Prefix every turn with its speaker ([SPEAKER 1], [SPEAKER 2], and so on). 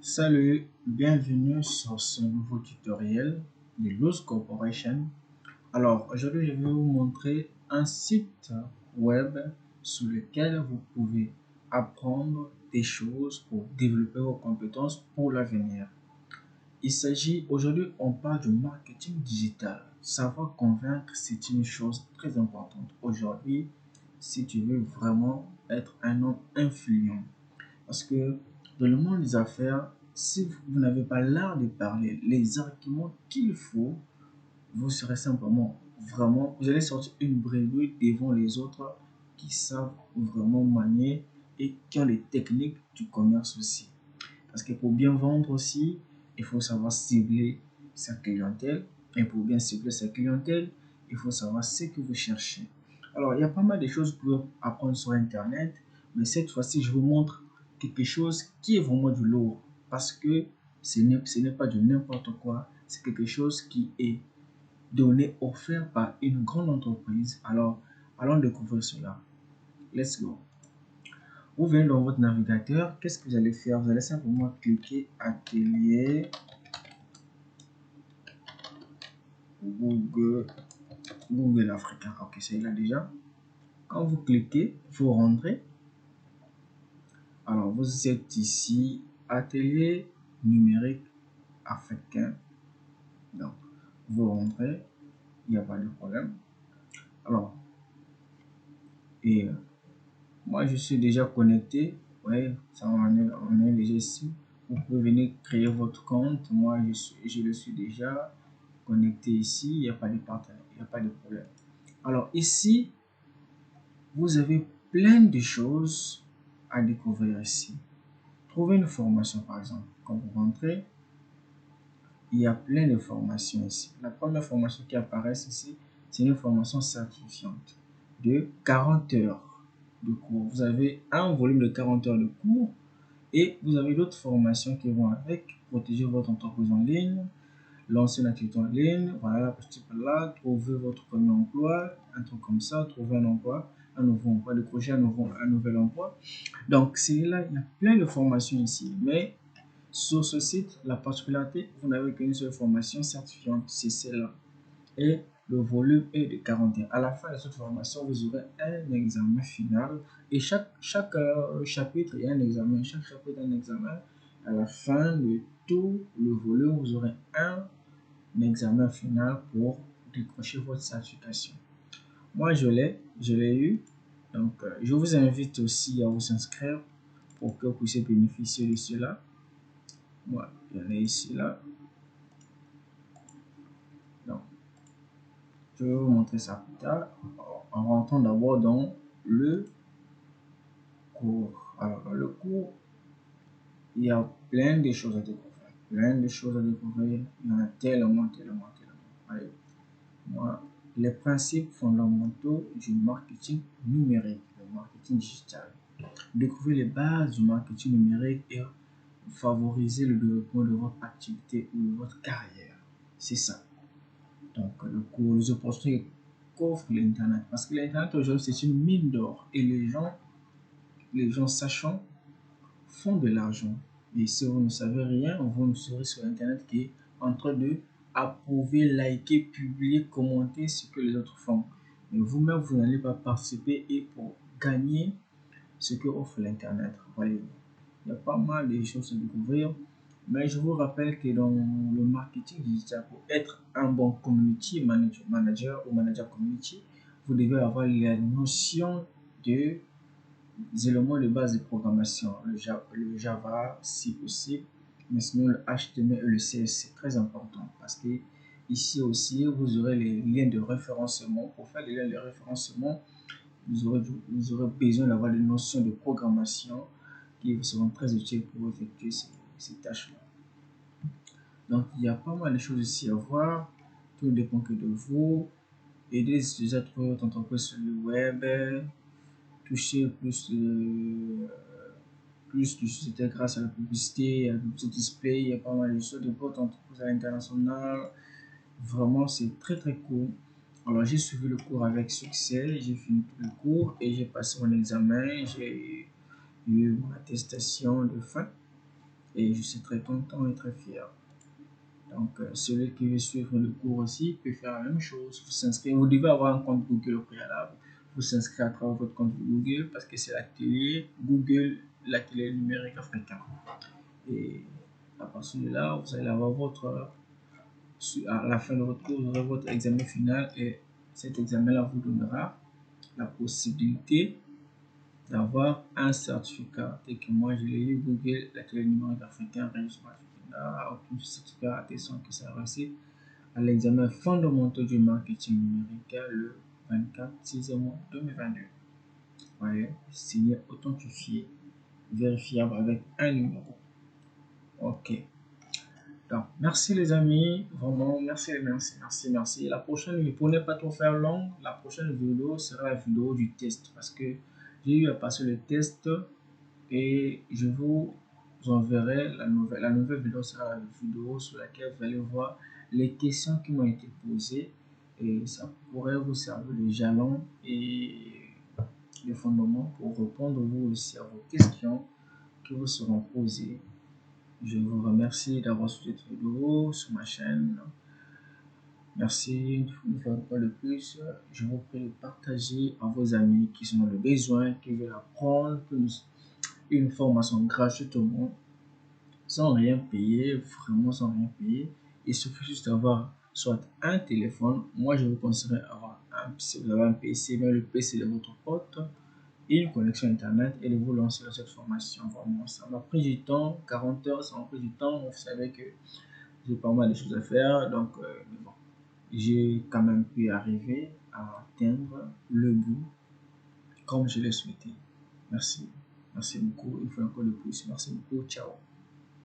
[SPEAKER 1] Salut, bienvenue sur ce nouveau tutoriel de Loose Corporation. Alors, aujourd'hui, je vais vous montrer un site web sur lequel vous pouvez apprendre des choses pour développer vos compétences pour l'avenir. Il s'agit, aujourd'hui, on parle du marketing digital. Savoir convaincre, c'est une chose très importante aujourd'hui si tu veux vraiment être un homme influent. Parce que dans le monde des affaires, si vous n'avez pas l'art de parler, les arguments qu'il faut, vous serez simplement vraiment, vous allez sortir une brebis devant les autres qui savent vraiment manier et qui ont les techniques du commerce aussi. Parce que pour bien vendre aussi, il faut savoir cibler sa clientèle. Et pour bien cibler sa clientèle, il faut savoir ce que vous cherchez. Alors, il y a pas mal de choses pour apprendre sur Internet, mais cette fois-ci, je vous montre quelque chose qui est vraiment du lourd. Parce que ce n'est pas du n'importe quoi, c'est quelque chose qui est donné, offert par une grande entreprise. Alors, allons découvrir cela. Let's go. Vous venez dans votre navigateur, qu'est-ce que vous allez faire? Vous allez simplement cliquer Atelier Google Africa. Ok, c'est là déjà. Quand vous cliquez, vous rentrez. Alors, vous êtes ici, Atelier numérique africain. Donc, vous rentrez, il n'y a pas de problème. Alors, et moi, je suis déjà connecté. Ouais, ça, on est déjà ici. Vous pouvez venir créer votre compte. Moi, je le suis déjà connecté ici. Il n'y a pas de partenaire, il n'y a pas de problème. Alors, ici, vous avez plein de choses à découvrir ici. Trouvez une formation, par exemple. Quand vous rentrez, il y a plein de formations ici. La première formation qui apparaît ici, c'est une formation certifiante de 40 heures de cours. Vous avez un volume de 40 heures de cours et vous avez d'autres formations qui vont avec. Protéger votre entreprise en ligne, lancer une activité en ligne, voilà, ce type là, trouver votre premier emploi, un truc comme ça, trouver un emploi, un nouveau emploi, décrocher un nouvel emploi. Donc, c'est là, il y a plein de formations ici, mais sur ce site, la particularité, vous n'avez qu'une seule formation certifiante, c'est celle-là. Et le volume est de 40 heures. À la fin de cette formation, vous aurez un examen final. Et chaque chapitre, il y a un examen. Chaque chapitre, un examen. À la fin de tout le volume, vous aurez un examen final pour décrocher votre certification. Moi, je l'ai eu. Donc, je vous invite aussi à vous inscrire pour que vous puissiez bénéficier de cela. Moi, j'en ai ici, là. Donc, je vais vous montrer ça plus tard en rentrant d'abord dans le cours. Alors, dans le cours, il y a plein de choses à découvrir. Plein de choses à découvrir. Il y en a tellement, tellement, tellement. Allez, moi, les principes fondamentaux du marketing numérique, le marketing digital. Découvrir les bases du marketing numérique et favoriser le développement de votre activité ou de votre carrière. C'est ça. Donc, le cours, les opportunités qu'offre l'Internet. Parce que l'Internet aujourd'hui, c'est une mine d'or. Et les gens sachant, font de l'argent. Et si vous ne savez rien, vous ne serez sur Internet qui est en train de approuver, liker, publier, commenter ce que les autres font. Mais vous-même, vous n'allez pas participer et pour gagner ce que offre l'Internet. Voyez, il y a pas mal de choses à découvrir. Mais je vous rappelle que dans le marketing digital, pour être un bon community manager ou manager community, vous devez avoir la notion de des éléments de base de programmation, le Java si possible, mais sinon le HTML et le CSS, c'est très important parce que ici aussi vous aurez les liens de référencement. Pour faire les liens de référencement, vous aurez besoin d'avoir des notions de programmation qui seront très utiles pour effectuer ces tâches-là. Donc il y a pas mal de choses ici à voir, tout dépend que de vous. Aider les utilisateurs à trouver votre entreprise sur le web, toucher plus de sociétés grâce à la publicité, à le display, il y a pas mal de choses de votre entreprise à l'international. Vraiment, c'est très très cool. Alors, j'ai suivi le cours avec succès, j'ai fini tout le cours et j'ai passé mon examen, j'ai eu mon attestation de fin. et je suis très content et très fier. Donc, celui qui veut suivre le cours aussi peut faire la même chose. Vous s'inscrivez, vous devez avoir un compte Google au préalable. Vous s'inscrivez à travers votre compte Google parce que c'est l'atelier Google, l'atelier numérique africain. Et à partir de là, vous allez avoir à la fin de votre cours, vous aurez votre examen final et cet examen-là vous donnera la possibilité d'avoir un certificat tel que moi je l'ai eu Google, l'atelier numérique africain, réussite africain, aucun certificat attestant que ça a réussi à l'examen fondamental du marketing numérique le 24/6/2022. Voyez, signé authentifié, vérifiable avec un numéro. Ok. Donc, merci les amis, vraiment, merci. La prochaine, pour ne pas trop faire long, la prochaine vidéo sera la vidéo du test parce que j'ai eu à passer le test et je vous enverrai la nouvelle. La nouvelle vidéo sera la vidéo sur laquelle vous allez voir les questions qui m'ont été posées et ça pourrait vous servir de jalon et de fondement pour répondre vous aussi à vos questions qui vous seront posées. Je vous remercie d'avoir suivi cette vidéo sur ma chaîne. Merci une fois de plus. Je vous prie de partager à vos amis qui sont dans le besoin, qui veulent apprendre une formation gratuitement, sans rien payer, vraiment sans rien payer. Il suffit juste d'avoir soit un téléphone. Moi, je vous conseillerais avoir si vous avez un PC, mais le PC de votre pote, et une connexion internet et de vous lancer dans cette formation. Vraiment, ça m'a pris du temps, 40 heures, ça m'a pris du temps. Vous savez que j'ai pas mal de choses à faire, donc mais bon, j'ai quand même pu arriver à atteindre le bout comme je l'ai souhaité. Merci, merci beaucoup. Il faut encore de plus. Merci beaucoup. Ciao.